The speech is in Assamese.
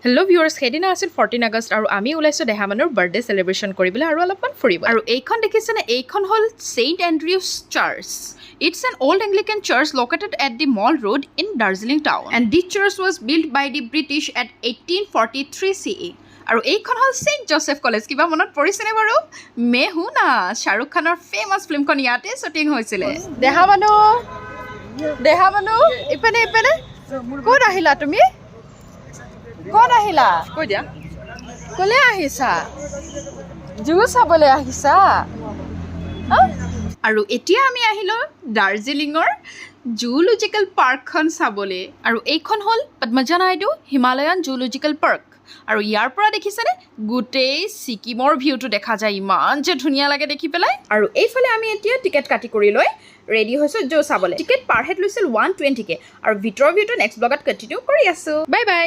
হেল্ল' ভিউৱাৰ্ছ, সেইদিনা আছিল 14 আগষ্ট আৰু আমি ওলাইছোঁ দেহামানৰ বাৰ্থডে চেলিব্ৰেশ্যন কৰিবলৈ আৰু অলপমান ফুৰিব। আৰু এইখন দেখিছেনে, এইখন হ'ল saint Andrews church. It's an old Anglican church located at the Mall Road in Darjeeling town. And this church was built by the British at 1843 CE. আৰু এইখন হ'ল ছেইণ্ট জোচেফ কলেজ। কিবা মনত পৰিছেনে বাৰু? মে হু না, শ্বাহৰুখ খানৰ ফেমাছ ফিল্মখন ইয়াতে শ্বুটিং হৈছিলে। দেহামানু ইপিনে ক'ত আহিলা তুমি? ক'ত আহিলা? কৈ দিয়া। ক'লে আহিছা? জু চাবলৈ আহিছা? আৰু এতিয়া আমি আহিলোঁ দাৰ্জিলিঙৰ জুলজিকেল পাৰ্কখন চাবলৈ। আৰু এইখন হ'ল Padmaja Naidu Himalayan zoological park. আৰু ইয়াৰ পৰা দেখিছেনে, গোটেই ছিকিমৰ ভিউটো দেখা যায়, ইমান যে ধুনীয়া লাগে দেখি পেলাই। আৰু এইফালে আমি এতিয়া টিকেট কাটি কৰি লৈ ৰেডি হৈছোঁ জু চাবলৈ। টিকেট পাৰ হেড লৈছিল 120K। আৰু ভিতৰৰ ভিউটো নেক্সট ব্লগত কণ্টিনিউ কৰি আছোঁ। Bye bye.